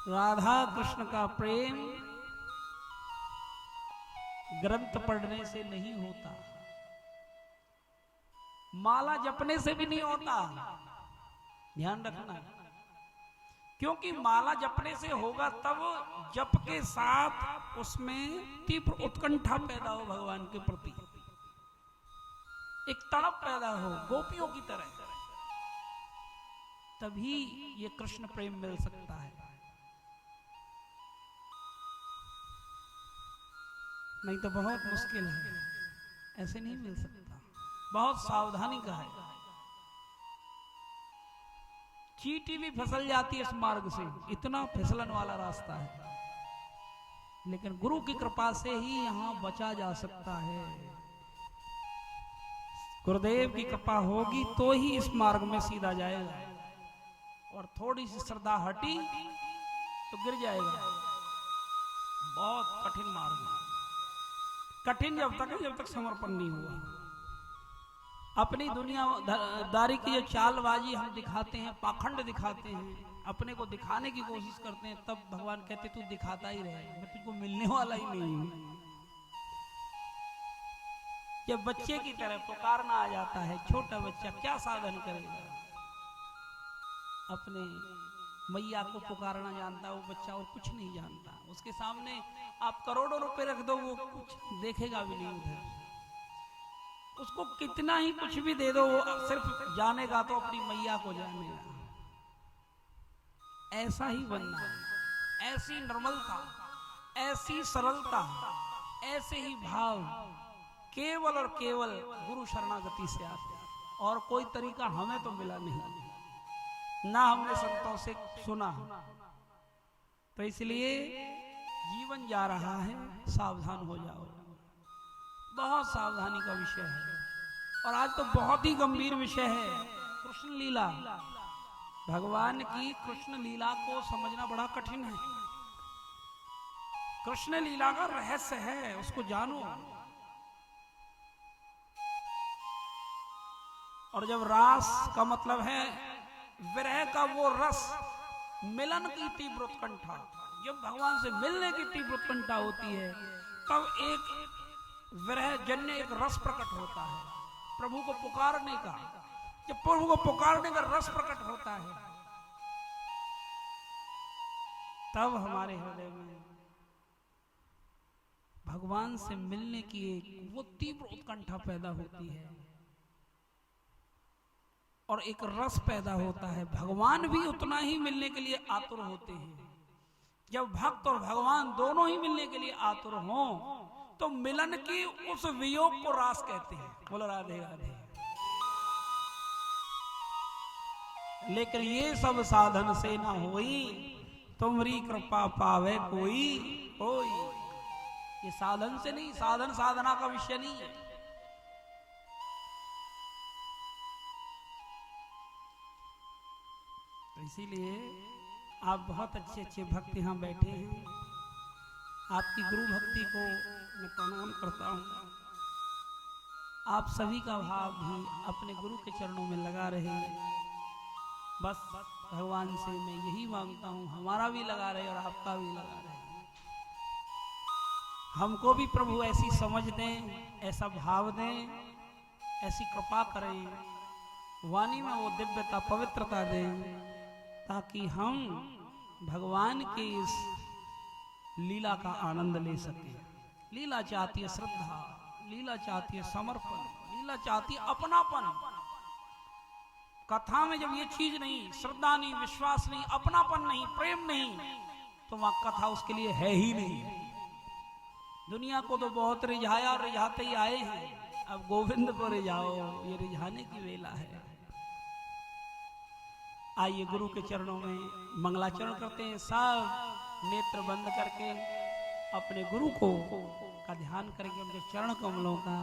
राधा कृष्ण का प्रेम ग्रंथ पढ़ने से नहीं होता, माला जपने से भी नहीं होता। ध्यान रखना, क्योंकि माला जपने से होगा तब जप के साथ उसमें तीव्र उत्कंठा पैदा हो, भगवान के प्रति एक तड़प पैदा हो गोपियों की तरह, तभी ये कृष्ण प्रेम मिल सकता है। नहीं तो बहुत मुश्किल है, ऐसे नहीं मिल सकता, बहुत सावधानी का है। चींटी भी फिसल जाती है इस मार्ग से, इतना फिसलन वाला रास्ता है, लेकिन गुरु की कृपा से ही यहां बचा जा सकता है। गुरुदेव की कृपा होगी तो ही इस मार्ग में सीधा जाएगा, और थोड़ी सी श्रद्धा हटी तो गिर जाएगा। बहुत कठिन मार्ग है, कठिन जब तक समर्पण नहीं हुआ। अपनी दुनियादारी की जो चालबाजी हम दिखाते हैं, पाखंड दिखाते हैं, अपने को दिखाने की कोशिश करते हैं, तब भगवान कहते तू दिखाता ही रहे, मैं तुझको मिलने वाला ही नहीं हूं। जब बच्चे की तरह पुकारना आ जाता है, छोटा बच्चा क्या साधन करेगा, अपने मैया को पुकारना जानता है वो बच्चा, और कुछ नहीं जानता। उसके सामने आप करोड़ों रुपए रख दो, वो कुछ देखेगा भी नहीं उधर। उसको कितना ही कुछ भी दे दो, वो सिर्फ जानेगा तो अपनी मैया को जानेगा। ऐसा ही बनना है, ऐसी निर्मलता, ऐसी सरलता, ऐसे ही भाव केवल और केवल गुरु शरणागति से आते हैं, और कोई तरीका हमें तो मिला नहीं, ना हमने संतों से सुना। तो इसलिए जीवन जा रहा है, सावधान हो जाओ, बहुत सावधानी का विषय है। और आज तो बहुत ही गंभीर विषय है, कृष्ण लीला। भगवान की कृष्ण लीला को समझना बड़ा कठिन है। कृष्ण लीला का रहस्य है, उसको जानो। और जब रास का मतलब है विरह का वो रस, मिलन की तीव्र उत्कंठा, जब भगवान से मिलने की तीव्र उत्कंठा होती है, तब एक विरह जन्य एक रस प्रकट होता है, प्रभु को पुकारने का। जब प्रभु को पुकारने का रस प्रकट होता है, तब हमारे हृदय में भगवान से मिलने की एक वो तीव्र उत्कंठा पैदा होती है, और एक रस पैदा होता है। भगवान भी उतना ही मिलने के लिए आतुर होते हैं। जब भक्त और भगवान दोनों ही मिलने के लिए आतुर हों, तो मिलन की उस वियोग को रास कहते हैं। बोलो राधे राधे। लेकिन ये सब साधन से ना होई, तुमरी कृपा पावे कोई कोई। ये साधन से नहीं, साधन साधना का विषय नहीं है। तो इसीलिए आप बहुत अच्छे अच्छे भक्त यहाँ बैठे हैं, आपकी गुरु भक्ति को मैं प्रणाम करता हूँ। आप सभी का भाव भी अपने गुरु के चरणों में लगा रहे। बस भगवान से मैं यही मांगता हूँ, हमारा भी लगा रहे और आपका भी लगा रहे। हमको भी प्रभु ऐसी समझ दें, ऐसा भाव दें, ऐसी कृपा करें, वाणी में वो दिव्यता पवित्रता दें, ताकि हम भगवान के इस लीला का आनंद ले सके। लीला चाहती है श्रद्धा, लीला चाहती है समर्पण, लीला चाहती है अपनापन। कथा में जब ये चीज नहीं, श्रद्धा नहीं, विश्वास नहीं, अपनापन नहीं, प्रेम नहीं, तो वहां कथा उसके लिए है ही नहीं। दुनिया को तो बहुत रिझाया और रिझाते ही आए हैं, अब गोविंद को रिझाओ, ये रिझाने की वेला है। आइए गुरु के चरणों में मंगलाचरण करते हैं, सब नेत्र बंद करके अपने गुरु को का ध्यान करेंगे, उनके चरण कमलों का।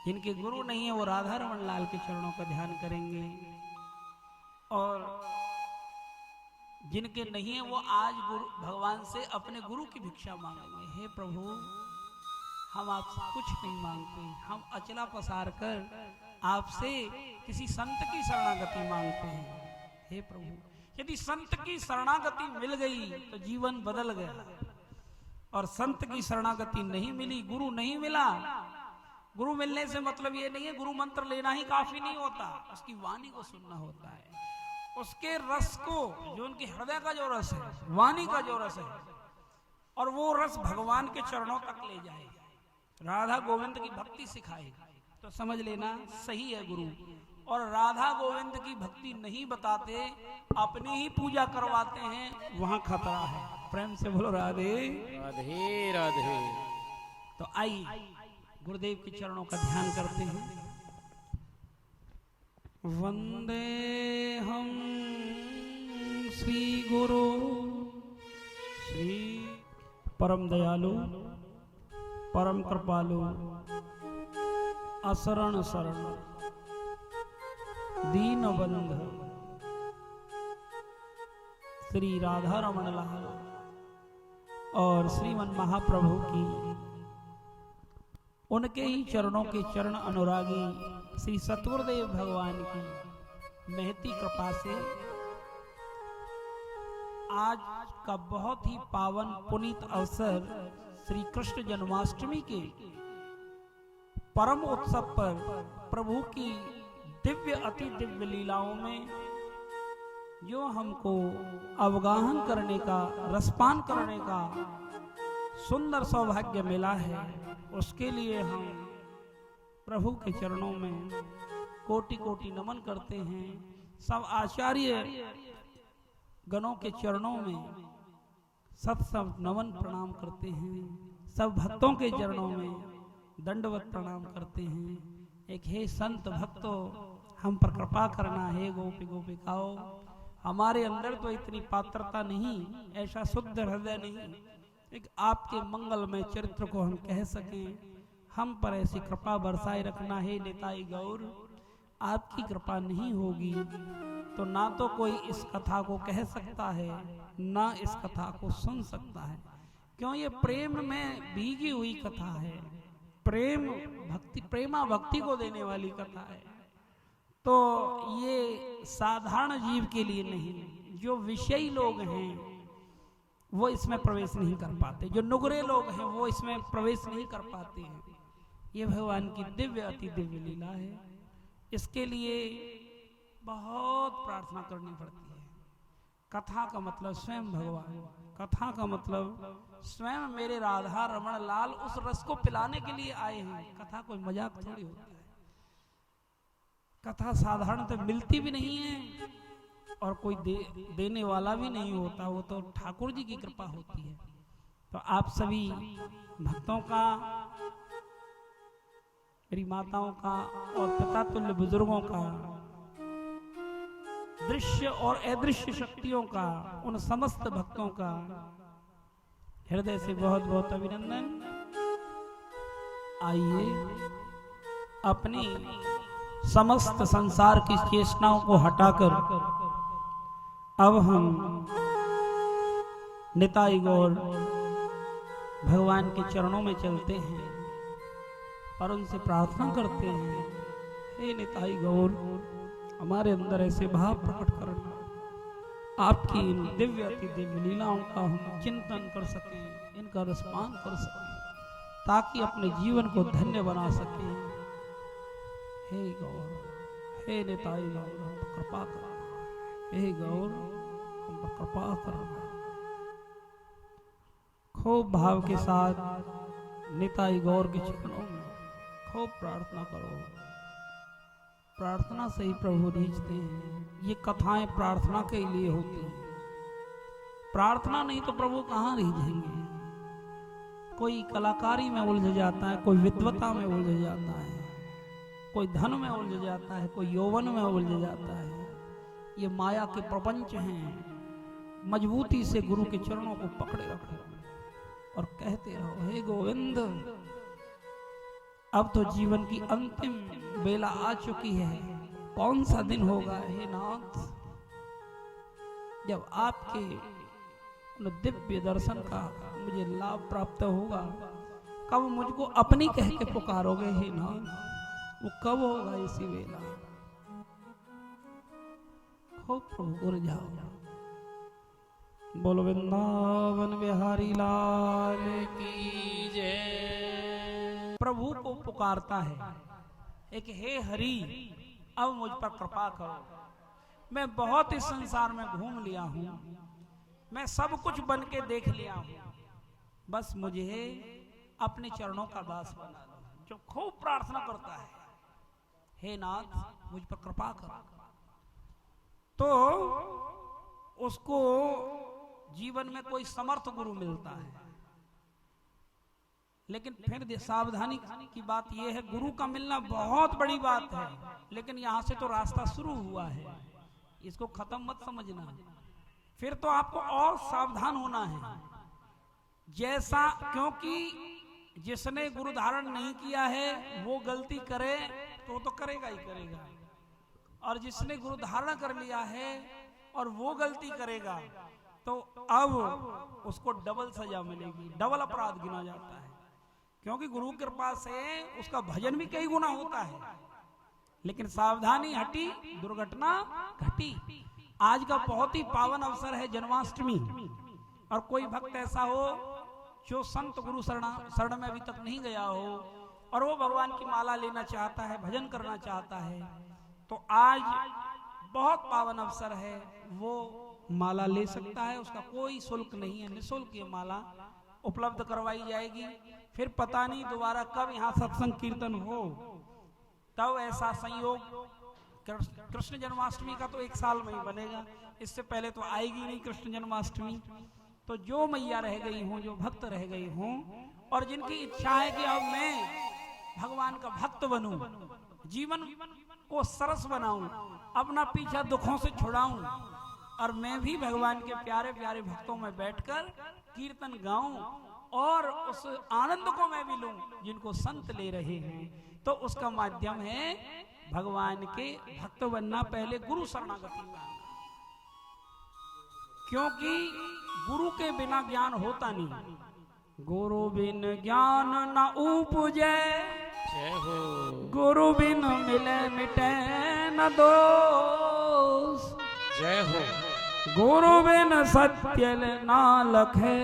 जिनके गुरु नहीं है वो राधा रमन लाल के चरणों का ध्यान करेंगे, और जिनके नहीं है वो आज गुरु भगवान से अपने गुरु की भिक्षा मांगेंगे। हे प्रभु, हम आपसे कुछ नहीं मांगते, हम अचला पसार कर आपसे किसी संत की शरणागति मांगते हैं। हे प्रभु, यदि संत की शरणागति मिल गई तो जीवन बदल गया, और संत की शरणागति नहीं मिली, गुरु नहीं मिला। गुरु मिलने से मतलब ये नहीं है गुरु मंत्र लेना ही काफी नहीं होता, उसकी वाणी को सुनना होता है, उसके रस को, जो उनके हृदय का जो रस है, वाणी का जो रस है, और वो रस भगवान के चरणों तक ले जाए, राधा गोविंद की भक्ति सिखाए, तो समझ लेना सही है गुरु। और राधा गोविंद की भक्ति नहीं बताते, अपनी ही पूजा करवाते हैं, वहां खतरा है। प्रेम से बोलो राधे राधे राधे। तो आइए गुरुदेव के चरणों का ध्यान करते हैं। वंदे हम श्री गुरु श्री परम दयालु परम कृपालु असरण शरण दीन बंध श्री राधा रमण लाल और श्रीमन महाप्रभु की, उनके ही चरणों के चरण अनुरागी श्री सतगुरुदेव भगवान की महती कृपा से आज का बहुत ही पावन पुनीत अवसर श्री कृष्ण जन्माष्टमी के परम उत्सव पर प्रभु की दिव्य अति दिव्य लीलाओं में जो हमको अवगाहन करने का, रसपान करने का सुंदर सौभाग्य मिला है, उसके लिए हम प्रभु के चरणों में कोटि कोटि नमन करते हैं। सब आचार्य गणों के चरणों में सब नमन प्रणाम करते हैं। सब भक्तों के चरणों में दंडवत प्रणाम करते हैं। एक हे संत भक्तों, हम पर कृपा करना है। गोपी गोपिकाओं, हमारे अंदर तो इतनी पात्रता नहीं, ऐसा शुद्ध हृदय नहीं, एक आपके मंगलमय चरित्र को हम कह सकें, हम पर ऐसी कृपा बरसाए रखना है। निताई गौर, आपकी कृपा नहीं होगी तो ना तो कोई इस कथा को कह सकता है, ना इस कथा को सुन सकता है। क्यों? ये प्रेम में भीगी हुई कथा है, प्रेम भक्ति, प्रेमा भक्ति को देने वाली कथा है। तो ये साधारण जीव के लिए नहीं, जो विषयी लोग हैं वो इसमें प्रवेश नहीं कर पाते, जो नुगरे लोग हैं वो इसमें प्रवेश नहीं कर पाते हैं। ये भगवान की दिव्य अति दिव्य लीला है। इसके लिए बहुत प्रार्थना करनी पड़ती है। कथा का मतलब स्वयं भगवान, कथा का मतलब स्वयं मेरे राधा रमण लाल उस रस को पिलाने के लिए आए हैं। कथा कोई मजाक थोड़ी होता है। कथा साधारणतः मिलती भी नहीं है और कोई देने वाला भी नहीं होता, वो तो ठाकुर जी की कृपा होती है। तो आप सभी भक्तों का, मेरी माताओं का और पिता तुल्य बुजुर्गों का, दृश्य और अदृश्य शक्तियों का, उन समस्त भक्तों का हृदय से बहुत बहुत अभिनंदन। आइए अपनी समस्त संसार की चेष्टाओं को हटाकर अब हम निताई गौर भगवान के चरणों में चलते हैं और उनसे प्रार्थना करते हैं, हे निताई गौर, हमारे अंदर ऐसे भाव प्रकट करना, आपकी इन दिव्य अति दिव्य लीलाओं का हम चिंतन कर सकें, इनका रसपान कर सकें, ताकि अपने जीवन को धन्य बना सकें। हे गौर, हे निताई गौर, हम पर कृपा करना। हे गौर, हम पर कृपा करना। खूब भाव के साथ निताई गौर के चरणों में खूब प्रार्थना करो। प्रार्थना से ही प्रभु रीझते हैं। ये कथाएं प्रार्थना के लिए होती हैं। प्रार्थना नहीं तो प्रभु कहाँ रीझेंगे। कोई कलाकारी में उलझ जाता है, कोई विद्वता में उलझ जाता है, कोई धन में उलझ जाता है, कोई यौवन में उलझ जाता है। ये माया के प्रपंच हैं। मजबूती से गुरु के चरणों को पकड़े रखो और कहते रहो, हे गोविंद, अब तो जीवन की अंतिम बेला आ चुकी है। कौन सा दिन होगा हे नाथ जब आपके उन दिव्य दर्शन का मुझे लाभ प्राप्त होगा? कब मुझको अपनी कह के पुकारोगे हे नाथ? वो कब होगा इसी वेला? खूब प्रभु गुर जाओ। बोलो वृंदावन बिहारी लाल की जय। प्रभु को पुकारता है एक, हे हरि अब मुझ पर कृपा करो, मैं बहुत इस संसार में घूम लिया हूं, मैं सब कुछ बन के देख लिया हूं, बस मुझे अपने चरणों का दास बना दो। जो खूब प्रार्थना करता है, हे नाथ मुझ पर कृपा करो, तो उसको जीवन में कोई समर्थ गुरु मिलता है। लेकिन फिर सावधानी की बात यह है, गुरु का मिलना बहुत बड़ी बात है, लेकिन यहां से तो रास्ता शुरू हुआ है, इसको खत्म मत समझना। फिर तो आपको और सावधान होना है। जैसा, क्योंकि जिसने गुरु धारण नहीं किया है वो गलती करे तो करेगा ही करेगा, और जिसने गुरु धारण कर लिया है और वो गलती करेगा तो अब उसको डबल सजा मिलेगी, डबल अपराध गिना जाता है। क्योंकि गुरु कृपा से उसका भजन भी कई गुना होता है, लेकिन सावधानी हटी दुर्घटना घटी। आज का बहुत ही पावन अवसर है जन्माष्टमी, और कोई भक्त ऐसा हो जो संत गुरु शरण में अभी तक नहीं गया हो और वो भगवान की माला लेना चाहता है, भजन करना चाहता है, तो आज बहुत पावन अवसर है, वो माला ले सकता है। उसका कोई शुल्क नहीं है, निःशुल्क ये माला उपलब्ध करवाई जाएगी। फिर पता नहीं दोबारा कब यहाँ सत्संग कीर्तन हो, तब ऐसा संयोग। कृष्ण जन्माष्टमी का तो 1 साल में ही बनेगा, इससे पहले तो आएगी नहीं कृष्ण जन्माष्टमी। तो जो मैया रह गई हूँ, जो भक्त रह गई हूँ, और जिनकी इच्छा है कि अब मैं भगवान का भक्त बनूं, जीवन को सरस बनाऊं, अपना पीछा दुखों से छुड़ाऊं, और मैं भी भगवान के प्यारे प्यारे भक्तों में बैठकर कीर्तन गाऊं और उस आनंद को मैं भी लूं जिनको संत ले रहे हैं, तो उसका माध्यम है भगवान के भक्त बनना, पहले गुरु शरणागति में आना। क्योंकि गुरु के बिना ज्ञान होता नहीं, गुरु बिन ज्ञान न उपजे, जय हो। गुरु बिन मिले मिटे न दोष, जय हो। गुरु बिन सत्य ना लखे,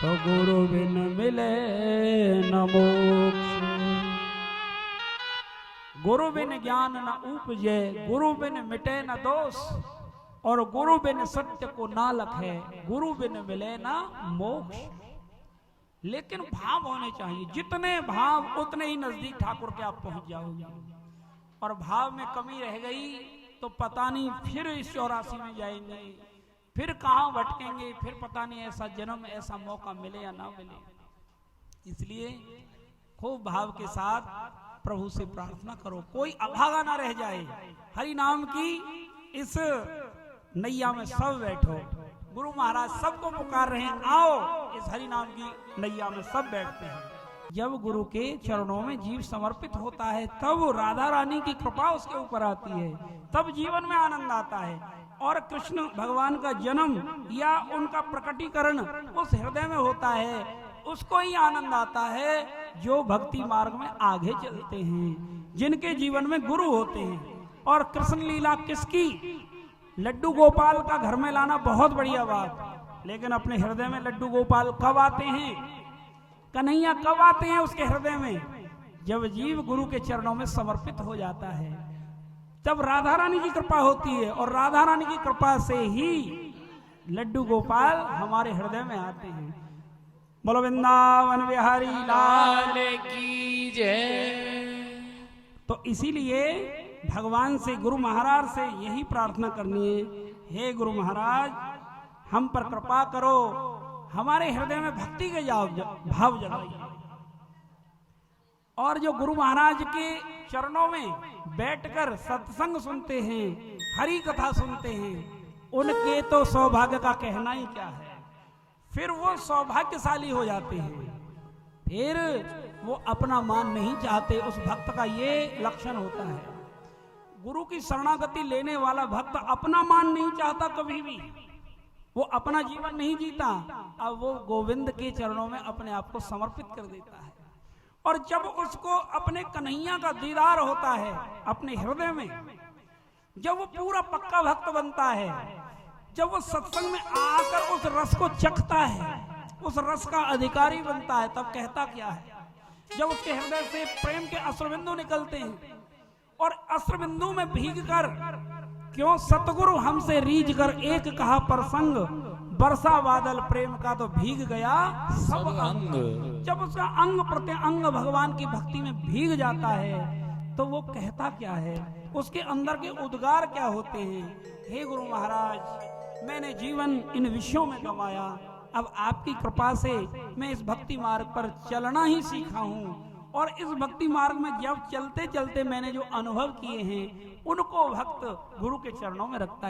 तो गुरु बिन मिले न मोक्ष। गुरु बिन ज्ञान न उपजे, गुरु बिन मिटे न दोष, और गुरु बिन सत्य को ना लखे, गुरु बिन मिले ना मोक्ष। लेकिन भाव होने चाहिए, जितने भाव उतने ही नजदीक ठाकुर के आप पहुंच जाओगे, और भाव में कमी रह गई तो पता नहीं फिर इस 84 में जाएंगे, फिर कहाँ भटकेंगे, फिर पता नहीं ऐसा जन्म, ऐसा मौका मिले या ना मिले। इसलिए खूब भाव के साथ प्रभु से प्रार्थना करो, कोई अभागा ना रह जाए। हरि नाम की इस नैया में सब बैठो, गुरु महाराज सबको पुकार रहे हैं, आओ इस हरि नाम की नैया में सब बैठते हैं। जब गुरु के चरणों में जीव समर्पित होता है, तब राधा रानी की कृपा उसके ऊपर आती है, तब जीवन में आनंद आता है। और कृष्ण भगवान का जन्म या उनका प्रकटीकरण उस हृदय में होता है, उसको ही आनंद आता है जो भक्ति मार्ग में आगे चलते हैं, जिनके जीवन में गुरु होते हैं। और कृष्ण लीला किसकी, लड्डू गोपाल का घर में लाना बहुत बढ़िया बात, लेकिन अपने हृदय में लड्डू गोपाल कब आते हैं, कन्हैया कब आते हैं उसके हृदय में, जब जीव गुरु के चरणों में समर्पित हो जाता है, तब राधा रानी की कृपा होती है, और राधा रानी की कृपा से ही लड्डू गोपाल हमारे हृदय में आते हैं। बोलो वृंदावन बिहारी लाल की जय। तो इसीलिए भगवान से, गुरु महाराज से यही प्रार्थना करनी है, हे गुरु महाराज हम पर कृपा करो, हमारे हृदय में भक्ति के भाव जगाइए। और जो गुरु महाराज के चरणों में बैठकर सत्संग सुनते हैं, हरि कथा सुनते हैं, उनके तो सौभाग्य का कहना ही क्या है, फिर वो सौभाग्यशाली हो जाते हैं। फिर वो अपना मान नहीं चाहते, उस भक्त का ये लक्षण होता है। गुरु की शरणागति लेने वाला भक्त अपना मान नहीं चाहता कभी भी, वो अपना जीवन नहीं जीता, अब वो गोविंद के चरणों में अपने आप को समर्पित कर देता है। और जब उसको अपने कन्हैया का दीदार होता है अपने हृदय में, जब वो पूरा पक्का भक्त बनता है, जब वो सत्संग में आकर उस रस को चखता है, उस रस का अधिकारी बनता है, तब कहता क्या है? जब उसके हृदय से प्रेम के अश्रुबिंदु निकलते हैं और अश्रुबिंदु में भीग कर, क्यों सतगुरु हमसे रीझ कर एक कहा प्रसंग, वर्षा बादल प्रेम का तो भीग गया सब अंग। जब उसका अंग प्रत्यंग भगवान की भक्ति में भीग जाता है तो वो कहता क्या है, उसके अंदर के उद्गार क्या होते हैं? हे गुरु महाराज, मैंने जीवन इन विषयों में गंवाया, अब आपकी कृपा से मैं इस भक्ति मार्ग पर चलना ही सीखा हूँ, और इस भक्ति मार्ग में जब चलते चलते मैंने जो अनुभव किए हैं उनको भक्त गुरु के चरणों में रखता है।